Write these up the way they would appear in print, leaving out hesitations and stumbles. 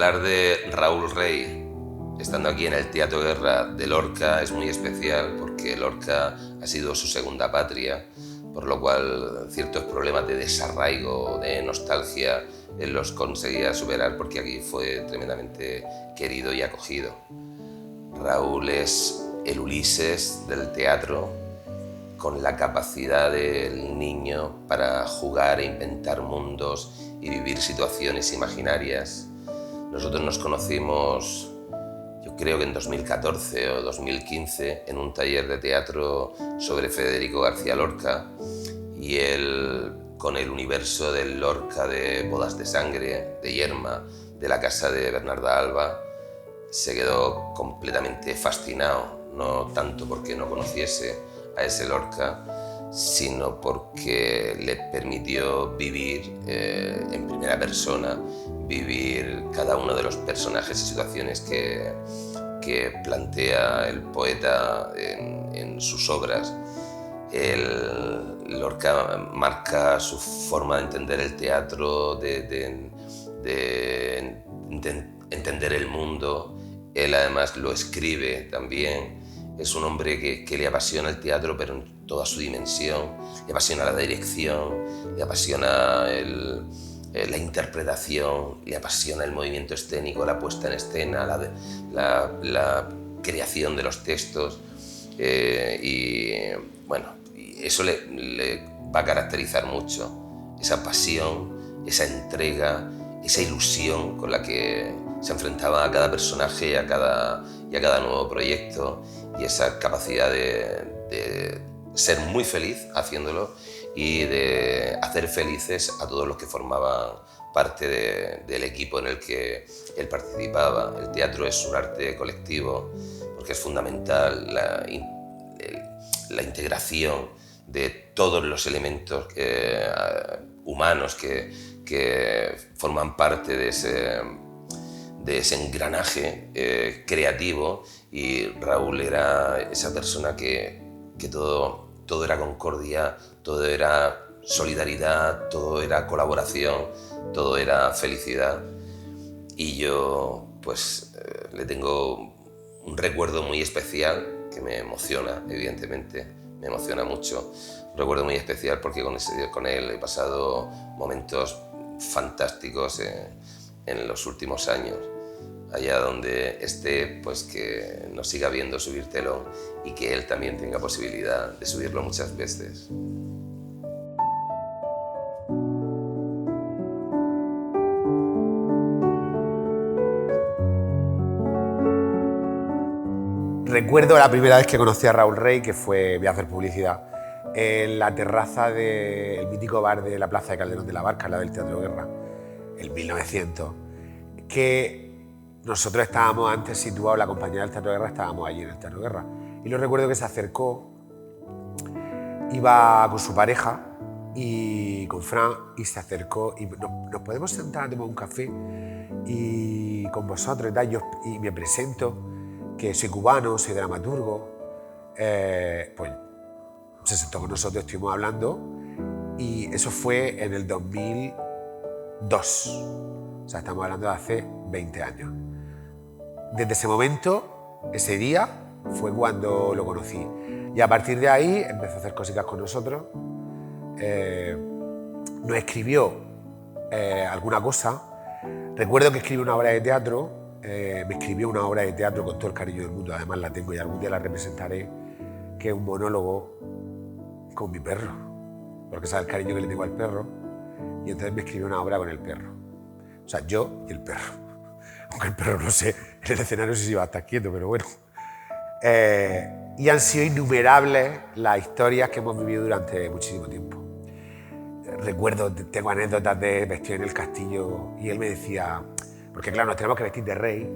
Hablar de Raúl Rey, estando aquí en el Teatro Guerra de Lorca, es muy especial porque Lorca ha sido su segunda patria, por lo cual ciertos problemas de desarraigo, de nostalgia, él los conseguía superar porque aquí fue tremendamente querido y acogido. Raúl es el Ulises del teatro, con la capacidad del niño para jugar e inventar mundos y vivir situaciones imaginarias. Nosotros nos conocimos, yo creo que en 2014 o 2015, en un taller de teatro sobre Federico García Lorca, y él, con el universo del Lorca de Bodas de Sangre, de Yerma, de la casa de Bernarda Alba, se quedó completamente fascinado, no tanto porque no conociese a ese Lorca, sino porque le permitió vivir en primera persona, vivir cada uno de los personajes y situaciones que plantea el poeta en sus obras. Lorca marca su forma de entender el teatro, de entender el mundo. Él además lo escribe también. Es un hombre que le apasiona el teatro, pero en toda su dimensión. Le apasiona la dirección, le apasiona la interpretación, le apasiona el movimiento escénico, la puesta en escena, la creación de los textos. Y bueno, eso le va a caracterizar mucho. Esa pasión, esa entrega, esa ilusión con la que se enfrentaba a cada personaje y a cada nuevo proyecto, y esa capacidad de ser muy feliz haciéndolo y de hacer felices a todos los que formaban parte del equipo en el que él participaba. El teatro es un arte colectivo porque es fundamental la integración de todos los elementos humanos que forman parte de ese engranaje creativo, y Raúl era esa persona que todo era concordia, todo era solidaridad, todo era colaboración, todo era felicidad. Y yo pues le tengo un recuerdo muy especial que me emociona, evidentemente, me emociona mucho. Un recuerdo muy especial porque con él he pasado momentos fantásticos en los últimos años. Allá donde esté, pues que nos siga viendo subir telón y que él también tenga posibilidad de subirlo muchas veces. Recuerdo la primera vez que conocí a Raúl Rey, que fue, voy a hacer publicidad, en la terraza del mítico bar de la Plaza de Calderón de la Barca, la del Teatro Guerra, en 1900, que nosotros estábamos antes situados, la compañía del Teatro Guerra, estábamos allí en el Teatro Guerra. Y lo recuerdo que se acercó, iba con su pareja y con Fran, y se acercó y nos podemos sentar a tomar un café y con vosotros y tal. Y me presento, que soy cubano, soy dramaturgo. Pues se sentó con nosotros, estuvimos hablando, y eso fue en el 2002. O sea, estamos hablando de hace 20 años. Desde ese momento, ese día, fue cuando lo conocí. Y a partir de ahí empezó a hacer cositas con nosotros. Nos escribió alguna cosa. Recuerdo que escribió una obra de teatro. Me escribió una obra de teatro con todo el cariño del mundo. Además la tengo y algún día la representaré, que es un monólogo con mi perro, porque sabe el cariño que le tengo al perro. Y entonces me escribió una obra con el perro. O sea, yo y el perro. Aunque el perro, no sé, en el escenario no sé si va a estar quieto, pero bueno. Y han sido innumerables las historias que hemos vivido durante muchísimo tiempo. Recuerdo, tengo anécdotas de vestir en el castillo, y él me decía, porque claro, nos tenemos que vestir de rey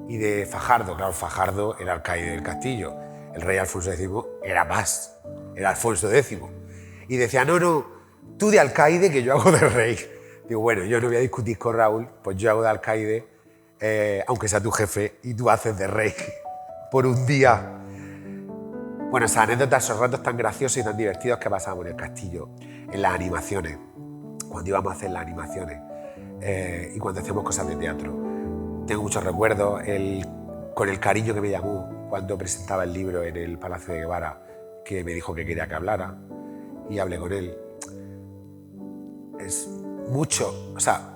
y de Fajardo. Claro, Fajardo era alcaide del castillo. El rey Alfonso X era más, era Alfonso X. Y decía, no, tú de alcaide, que yo hago de rey. Digo, bueno, yo no voy a discutir con Raúl, pues yo hago de alcaide, aunque sea tu jefe, y tú haces de rey por un día. Bueno, esas anécdotas, esos ratos tan graciosos y tan divertidos que pasábamos en el castillo, en las animaciones, cuando íbamos a hacer las animaciones y cuando hacíamos cosas de teatro. tengo muchos recuerdos, con el cariño que me llamó cuando presentaba el libro en el Palacio de Guevara, que me dijo que quería que hablara, y hablé con él. Es mucho, o sea,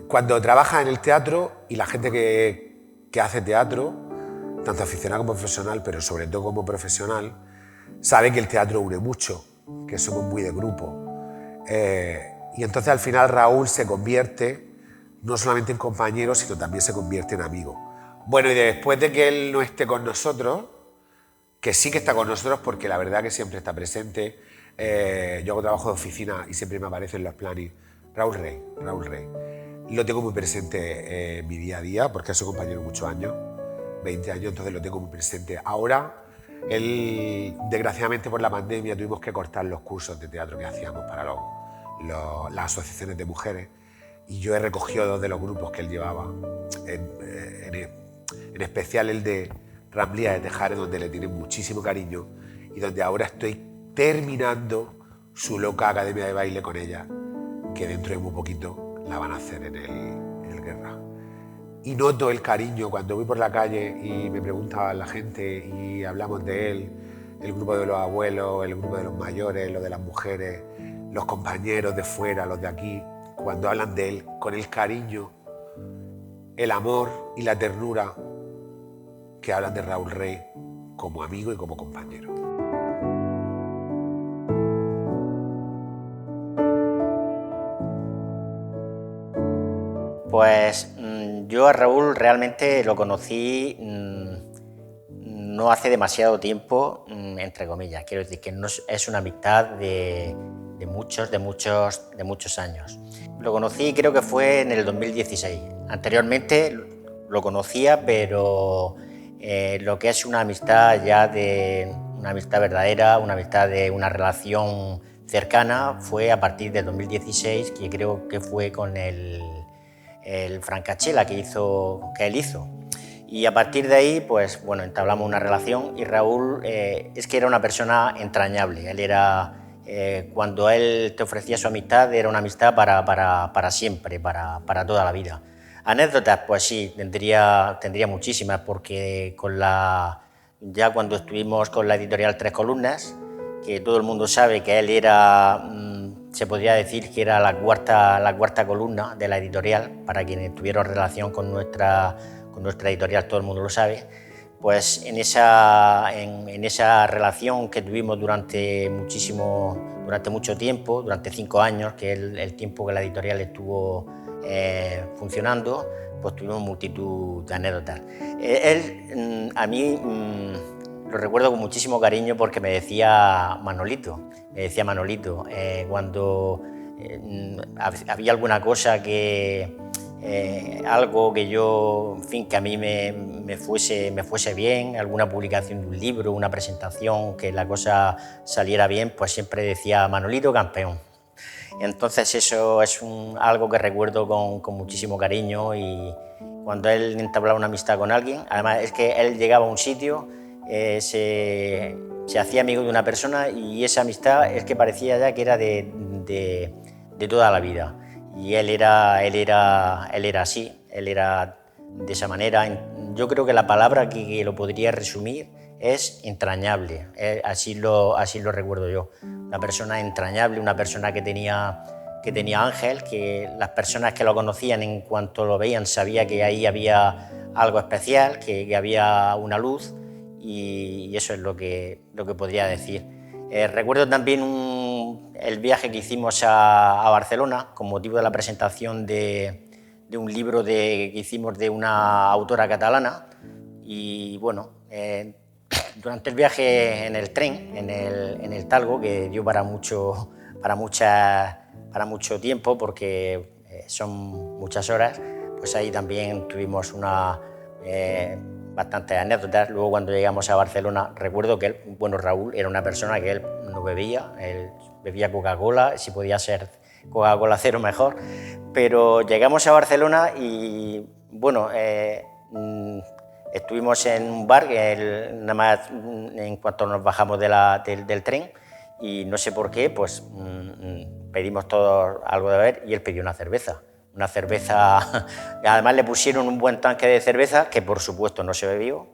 cuando trabajas en el teatro y la gente que hace teatro, tanto aficionado como profesional, pero sobre todo como profesional, sabe que el teatro une mucho, que somos muy de grupo. Y entonces al final Raúl se convierte no solamente en compañero, sino también se convierte en amigo. Bueno, y después de que él no esté con nosotros, que sí que está con nosotros porque la verdad que siempre está presente, yo hago trabajo de oficina y siempre me aparece en los planes Raúl Rey. Lo tengo muy presente en mi día a día porque soy compañero muchos años, 20 años, entonces lo tengo muy presente. Ahora, desgraciadamente por la pandemia tuvimos que cortar los cursos de teatro que hacíamos para las asociaciones de mujeres y yo he recogido 2 de los grupos que él llevaba, en especial el de Ramblía de Tejares, donde le tiene muchísimo cariño y donde ahora estoy terminando su loca academia de baile con ella, que dentro de muy poquito la van a hacer en el Guerra. Y noto el cariño cuando voy por la calle y me pregunta la gente y hablamos de él, el grupo de los abuelos, el grupo de los mayores, lo de las mujeres, los compañeros de fuera, los de aquí, cuando hablan de él con el cariño, el amor y la ternura que hablan de Raúl Rey como amigo y como compañero. Pues yo a Raúl realmente lo conocí no hace demasiado tiempo, entre comillas. Quiero decir que no es una amistad de muchos años. Lo conocí, creo que fue en el 2016. Anteriormente lo conocía, pero lo que es una amistad una amistad verdadera, una amistad de una relación cercana, fue a partir del 2016, que creo que fue con el Francachela que él hizo. Y a partir de ahí, pues bueno, entablamos una relación y Raúl es que era una persona entrañable. Él era, cuando él te ofrecía su amistad, era una amistad para siempre, para toda la vida. Anécdotas, pues sí, tendría muchísimas, porque ya cuando estuvimos con la editorial Tres Columnas, que todo el mundo sabe que él era, se podría decir que era la cuarta columna de la editorial, para quienes tuvieron relación con nuestra editorial, todo el mundo lo sabe. Pues en esa relación que tuvimos durante mucho tiempo, durante 5 años, que es el tiempo que la editorial estuvo funcionando, pues tuvimos multitud de anécdotas. Él, a mí, lo recuerdo con muchísimo cariño porque me decía Manolito. Cuando había alguna cosa algo que yo, en fin, que a mí me fuese bien, alguna publicación de un libro, una presentación, que la cosa saliera bien, pues siempre decía Manolito campeón. Entonces eso es algo que recuerdo con muchísimo cariño, y cuando él entablaba una amistad con alguien, además es que él llegaba a un sitio, se hacía amigo de una persona y esa amistad es que parecía ya que era de toda la vida. Y él era así, él era de esa manera. Yo creo que la palabra que lo podría resumir es entrañable, así lo recuerdo yo. Una persona entrañable, una persona que tenía ángel, que las personas que lo conocían, en cuanto lo veían, sabía que ahí había algo especial, que había una luz, y eso es lo que podría decir. Recuerdo también el viaje que hicimos a Barcelona con motivo de la presentación de un libro que hicimos de una autora catalana, y bueno, durante el viaje en el tren, en el Talgo, que dio para mucho tiempo, porque son muchas horas, pues ahí también tuvimos bastantes anécdotas. Luego, cuando llegamos a Barcelona, recuerdo que Raúl era una persona que él no bebía, él bebía Coca-Cola, si podía ser Coca-Cola cero mejor, pero llegamos a Barcelona y bueno, estuvimos en un bar, nada más en cuanto nos bajamos del tren, y no sé por qué, pues pedimos todos algo de beber y él pidió una cerveza. una cerveza, además le pusieron un buen tanque de cerveza que por supuesto no se bebió,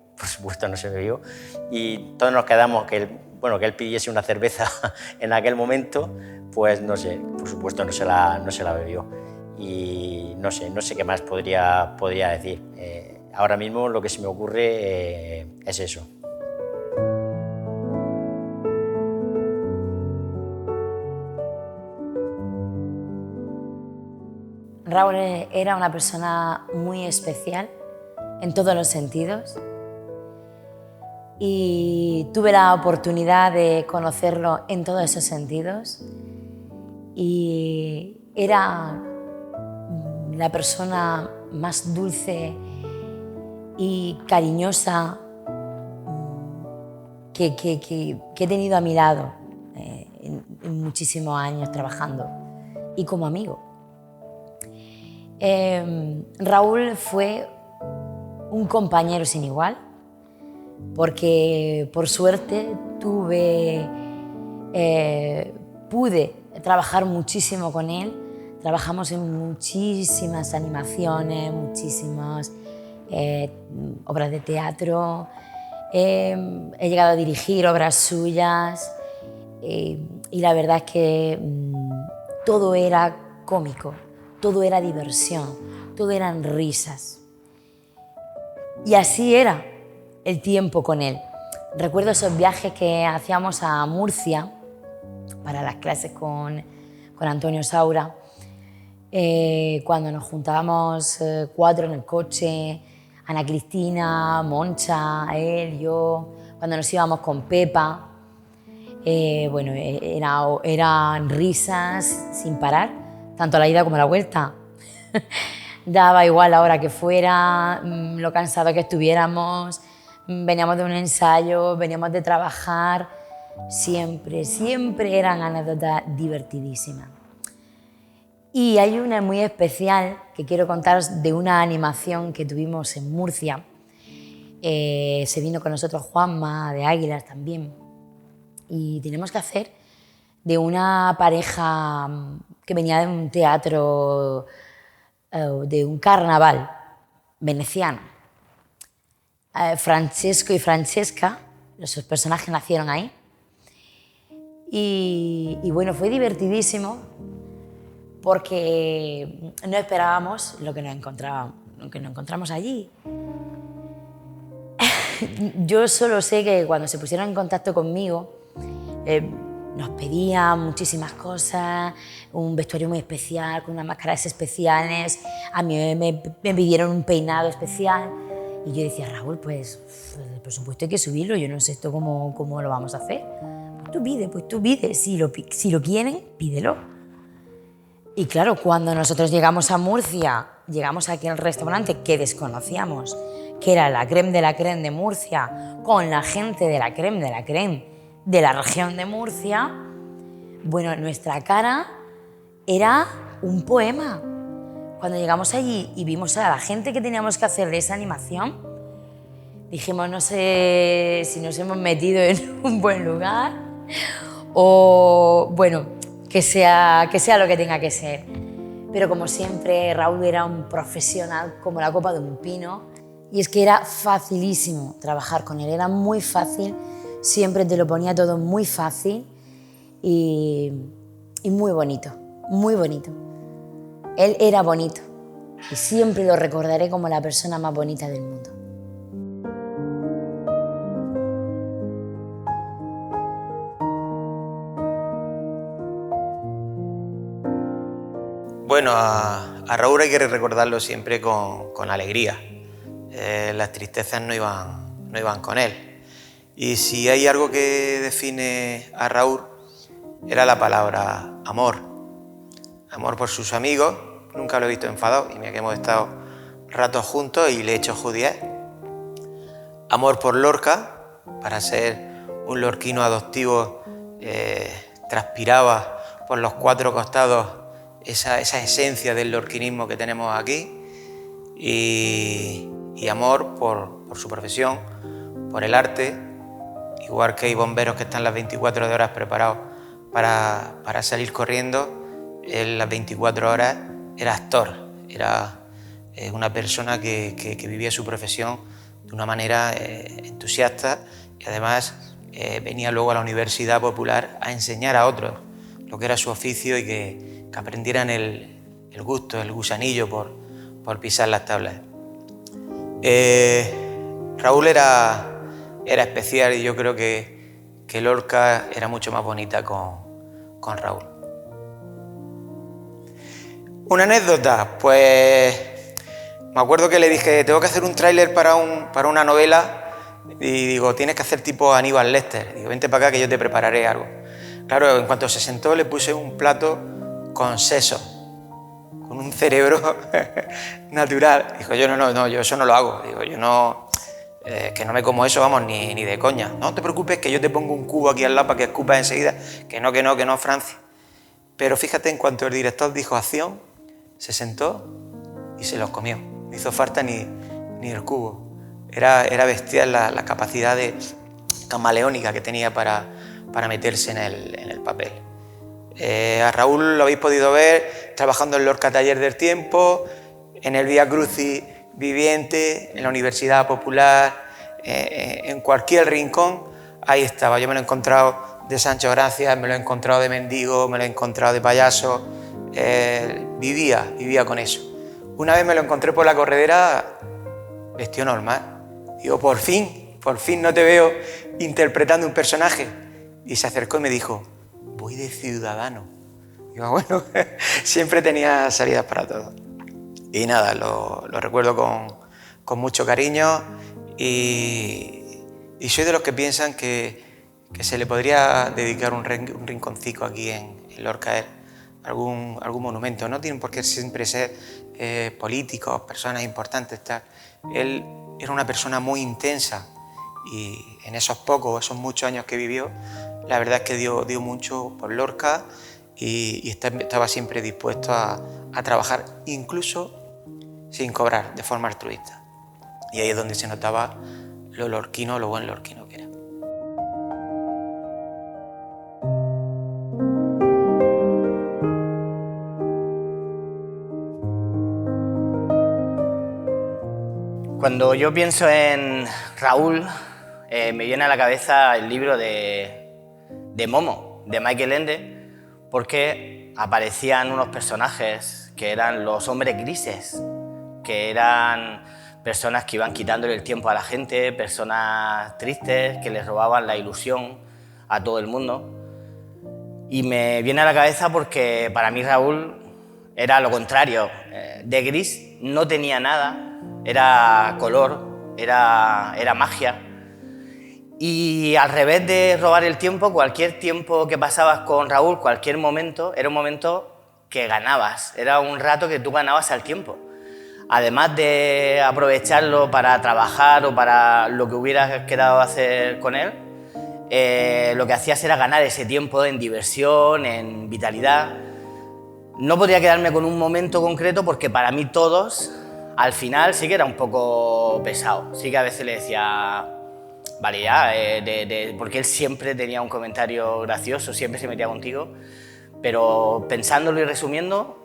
y todos nos quedamos que él pidiese una cerveza en aquel momento, pues no sé, por supuesto no se la bebió. Y no sé qué más podría decir. Ahora mismo lo que se me ocurre es eso. Raúl era una persona muy especial en todos los sentidos y tuve la oportunidad de conocerlo en todos esos sentidos y era la persona más dulce y cariñosa que he tenido a mi lado en muchísimos años trabajando y como amigo. Raúl fue un compañero sin igual, porque por suerte pude trabajar muchísimo con él. Trabajamos en muchísimas animaciones, muchísimas obras de teatro. He llegado a dirigir obras suyas y la verdad es que todo era cómico. Todo era diversión, todo eran risas. Y así era el tiempo con él. Recuerdo esos viajes que hacíamos a Murcia para las clases con Antonio Saura, cuando nos juntábamos 4 en el coche, Ana Cristina, Moncha, él, yo, cuando nos íbamos con Pepa. Eran risas sin parar. Tanto la ida como la vuelta. Daba igual la hora que fuera, lo cansado que estuviéramos, veníamos de un ensayo, veníamos de trabajar, siempre eran anécdotas divertidísimas. Y hay una muy especial que quiero contaros de una animación que tuvimos en Murcia. Se vino con nosotros Juanma de Águilas también. Y tenemos que hacer de una pareja que venía de un teatro, de un carnaval veneciano. Francesco y Francesca, esos personajes nacieron ahí. Y bueno, fue divertidísimo porque no esperábamos lo que nos encontramos allí. Yo solo sé que cuando se pusieron en contacto conmigo, nos pedían muchísimas cosas, un vestuario muy especial, con unas máscaras especiales. A mí me pidieron un peinado especial. Y yo decía, Raúl, pues el presupuesto hay que subirlo, yo no sé esto cómo lo vamos a hacer. Pues tú pide, si lo quieren, pídelo. Y claro, cuando nosotros llegamos a Murcia, llegamos aquí al restaurante que desconocíamos, que era la crème de Murcia, con la gente de la crème de la región de Murcia, bueno, nuestra cara era un poema. Cuando llegamos allí y vimos a la gente que teníamos que hacer esa animación, dijimos, no sé si nos hemos metido en un buen lugar o, bueno, que sea lo que tenga que ser. Pero como siempre, Raúl era un profesional como la copa de un pino y es que era facilísimo trabajar con él, era muy fácil, siempre te lo ponía todo muy fácil y muy bonito, muy bonito. Él era bonito y siempre lo recordaré como la persona más bonita del mundo. Bueno, a Raúl hay que recordarlo siempre con alegría. Las tristezas no iban con él. Y si hay algo que define a Raúl, era la palabra amor. Amor por sus amigos, nunca lo he visto enfadado, y mira que hemos estado ratos juntos y le he hecho judías. Amor por Lorca, para ser un lorquino adoptivo, transpiraba por los 4 costados esa esencia del lorquinismo que tenemos aquí, y amor por su profesión, por el arte, igual que hay bomberos que están las 24 horas preparados para salir corriendo, él las 24 horas era actor, Era una persona que vivía su profesión de una manera entusiasta y además venía luego a la Universidad Popular a enseñar a otros lo que era su oficio y que aprendieran el gusto, el gusanillo por pisar las tablas. Raúl era especial y yo creo que Lorca era mucho más bonita con Raúl. Una anécdota, pues me acuerdo que le dije, tengo que hacer un tráiler para una novela y digo, tienes que hacer tipo Aníbal Lecter. Digo, vente para acá que yo te prepararé algo. Claro, en cuanto se sentó le puse un plato con seso, con un cerebro natural. Dijo, yo no, yo eso no lo hago. Digo, yo no, que no me como eso, vamos, ni de coña. No te preocupes que yo te pongo un cubo aquí al lado para que escupas enseguida. Que no, Francis. Pero fíjate, en cuanto el director dijo acción, se sentó y se los comió. No hizo falta ni el cubo. Era bestial la capacidad camaleónica que tenía para meterse en el papel. A Raúl lo habéis podido ver trabajando en Lorca Taller del Tiempo, en el Vía Crucis viviente, en la Universidad Popular, en cualquier rincón, ahí estaba. Yo me lo he encontrado de Sancho Gracia, me lo he encontrado de mendigo, me lo he encontrado de payaso. Vivía con eso. Una vez me lo encontré por la corredera vestido normal. Digo, por fin no te veo interpretando un personaje. Y se acercó y me dijo, voy de ciudadano. Digo, bueno, siempre tenía salidas para todo. Y nada, lo recuerdo con mucho cariño y soy de los que piensan que se le podría dedicar un rinconcito aquí en Lorca, algún monumento. No tienen por qué siempre ser políticos, personas importantes, tal. Él era una persona muy intensa y en esos muchos años que vivió, la verdad es que dio mucho por Lorca y estaba siempre dispuesto a trabajar, incluso sin cobrar, de forma altruista. Y ahí es donde se notaba lo buen lorquino que era. Cuando yo pienso en Raúl, me viene a la cabeza el libro de Momo, de Michael Ende, porque aparecían unos personajes que eran los hombres grises, que eran personas que iban quitándole el tiempo a la gente, personas tristes que les robaban la ilusión a todo el mundo. Y me viene a la cabeza porque para mí Raúl era lo contrario, de gris no tenía nada, era color, era magia. Y al revés de robar el tiempo, cualquier tiempo que pasabas con Raúl, cualquier momento, era un momento que ganabas, era un rato que tú ganabas al tiempo. Además de aprovecharlo para trabajar o para lo que hubieras quedado hacer con él, lo que hacías era ganar ese tiempo en diversión, en vitalidad. No podría quedarme con un momento concreto porque para mí todos, al final sí que era un poco pesado. Sí que a veces le decía, vale ya, porque él siempre tenía un comentario gracioso, siempre se metía contigo, pero pensándolo y resumiendo,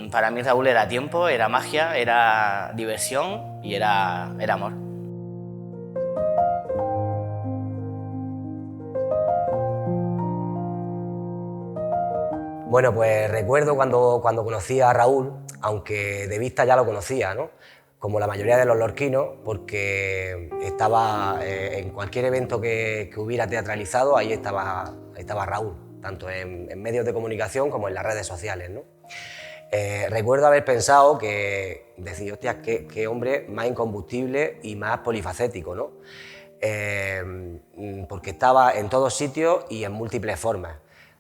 para mí Raúl era tiempo, era magia, era diversión y era amor. Bueno, pues recuerdo cuando conocí a Raúl, aunque de vista ya lo conocía, ¿no? Como la mayoría de los lorquinos, porque estaba en cualquier evento que hubiera teatralizado, ahí estaba Raúl, tanto en medios de comunicación como en las redes sociales, ¿no? Recuerdo haber pensado decir, hostia, qué hombre más incombustible y más polifacético, ¿no? Porque estaba en todos sitios y en múltiples formas.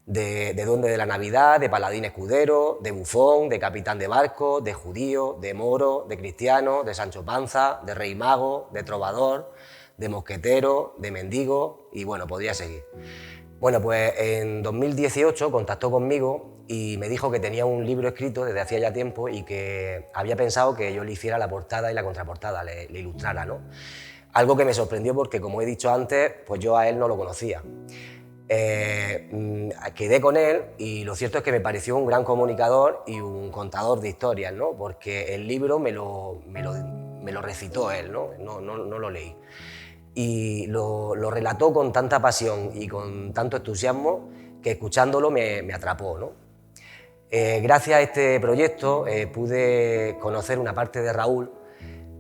De duende de la Navidad, de paladín escudero, de bufón, de capitán de barco, de judío, de moro, de cristiano, de Sancho Panza, de rey mago, de trovador, de mosquetero, de mendigo y bueno, podría seguir. Bueno, pues en 2018 contactó conmigo y me dijo que tenía un libro escrito desde hacía ya tiempo y que había pensado que yo le hiciera la portada y la contraportada, le ilustrara, ¿no? Algo que me sorprendió porque, como he dicho antes, pues yo a él no lo conocía. Quedé con él y lo cierto es que me pareció un gran comunicador y un contador de historias, ¿no? Porque el libro me lo recitó él, ¿no? No lo leí. Y lo relató con tanta pasión y con tanto entusiasmo que escuchándolo me atrapó, ¿no? Gracias a este proyecto pude conocer una parte de Raúl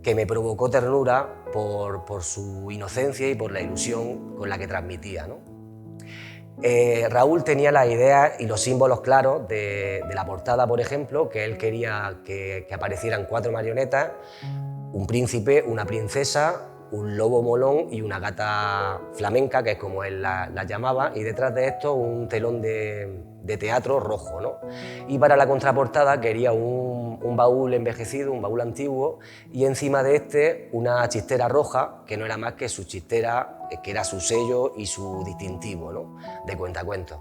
que me provocó ternura por su inocencia y por la ilusión con la que transmitía, ¿no? Raúl tenía las ideas y los símbolos claros de la portada, por ejemplo, que él quería que aparecieran 4 marionetas, un príncipe, una princesa, un lobo molón y una gata flamenca, que es como él la llamaba, y detrás de esto un telón de teatro rojo, ¿no? Y para la contraportada quería un baúl envejecido, un baúl antiguo, y encima de este una chistera roja, que no era más que su chistera, que era su sello y su distintivo, ¿no? De cuentacuentos.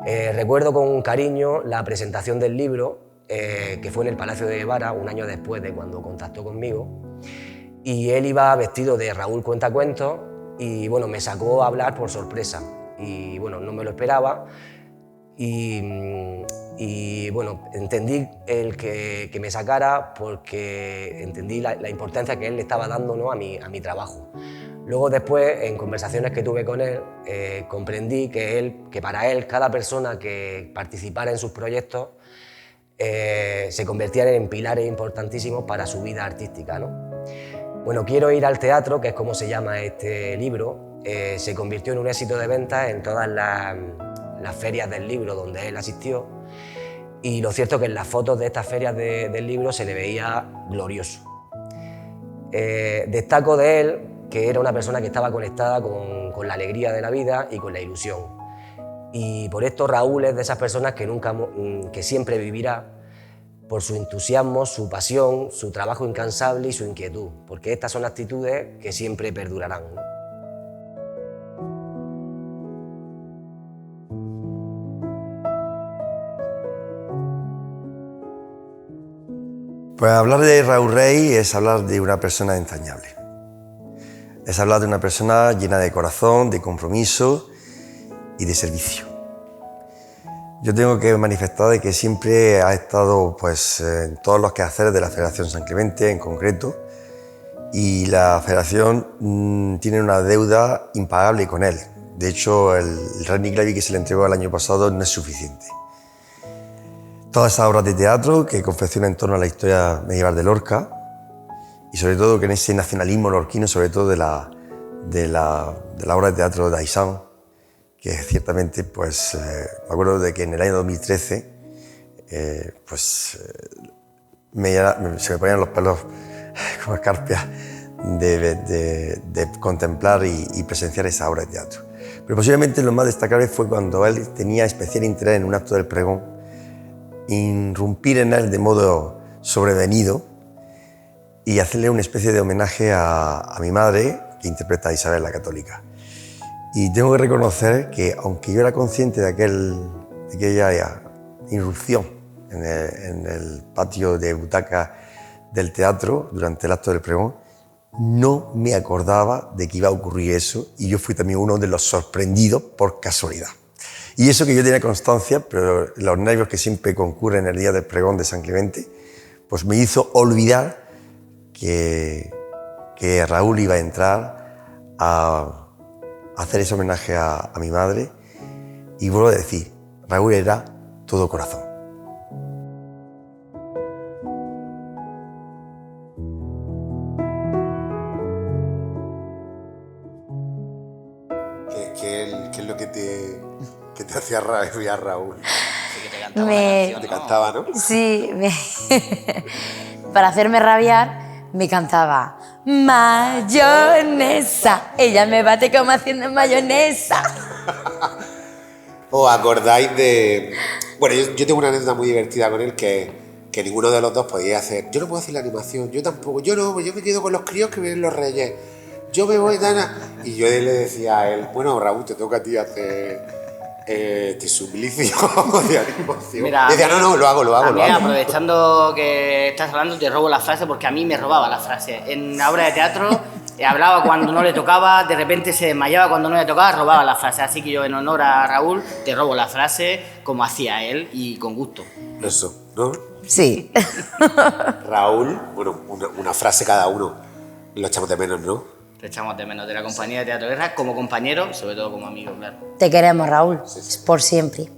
Recuerdo con cariño la presentación del libro, que fue en el Palacio de Guevara, un año después de cuando contactó conmigo, y él iba vestido de Raúl Cuentacuentos y bueno, me sacó a hablar por sorpresa y bueno, no me lo esperaba y bueno, entendí el que me sacara porque entendí la importancia que él le estaba dando, ¿no? a mi trabajo. Luego después, en conversaciones que tuve con él, comprendí que para él cada persona que participara en sus proyectos se convertían en pilares importantísimos para su vida artística, ¿no? Bueno, Quiero ir al teatro, que es como se llama este libro, se convirtió en un éxito de ventas en todas las ferias del libro donde él asistió, y lo cierto es que en las fotos de estas ferias del libro se le veía glorioso. Destaco de él que era una persona que estaba conectada con la alegría de la vida y con la ilusión. Y por esto Raúl es de esas personas que siempre vivirá por su entusiasmo, su pasión, su trabajo incansable y su inquietud, porque estas son actitudes que siempre perdurarán, ¿no? Pues hablar de Raúl Rey es hablar de una persona entrañable. Es hablar de una persona llena de corazón, de compromiso y de servicio. Yo tengo que manifestar de que siempre ha estado pues, en todos los quehaceres de la Federación San Clemente en concreto, y la Federación tiene una deuda impagable con él. De hecho, el René Clavi que se le entregó el año pasado no es suficiente. Todas esas obras de teatro que confecciona en torno a la historia medieval de Lorca, y sobre todo que en ese nacionalismo lorquino, sobre todo de la obra de teatro de Aysán, que ciertamente, pues, me acuerdo de que en el año 2013, se me ponían los pelos como escarpias de contemplar y presenciar esa obra de teatro. Pero posiblemente lo más destacable fue cuando él tenía especial interés en un acto del pregón, irrumpir en él de modo sobrevenido y hacerle una especie de homenaje a mi madre, que interpreta a Isabel la Católica. Y tengo que reconocer que, aunque yo era consciente de aquella irrupción en el patio de butaca del teatro durante el acto del pregón, no me acordaba de que iba a ocurrir eso, y yo fui también uno de los sorprendidos por casualidad. Y eso que yo tenía constancia, pero los nervios que siempre concurren el día del pregón de San Clemente, pues me hizo olvidar que Raúl iba a entrar a hacer ese homenaje a mi madre, y vuelvo a decir, Raúl era todo corazón. ¿Qué es lo que te hacía rabia, Raúl? Sí, que te cantaba la canción, Te cantaba, ¿no? Sí, para hacerme rabiar me cantaba mayonesa, ella me bate como haciendo mayonesa. ¿Os acordáis de...? Bueno, yo tengo una anécdota muy divertida con él que ninguno de los dos podía hacer. Yo no puedo hacer la animación, yo tampoco, yo me quedo con los críos que vienen los reyes. Yo me voy, Dana. Y yo le decía a él, bueno, Raúl, te toca a ti hacer este suplicio de animación. Mira, decía, no, lo hago. Aprovechando que estás hablando, te robo la frase porque a mí me robaba la frase. En la obra de teatro Hablaba cuando no le tocaba, de repente se desmayaba cuando no le tocaba, robaba la frase. Así que yo, en honor a Raúl, te robo la frase como hacía él y con gusto. Eso, ¿no? Sí. Raúl, bueno, una frase cada uno. Lo echamos de menos, ¿no? Te echamos de menos de la compañía de Teatro Guerra como compañero, sobre todo como amigo, claro. Te queremos, Raúl, por siempre.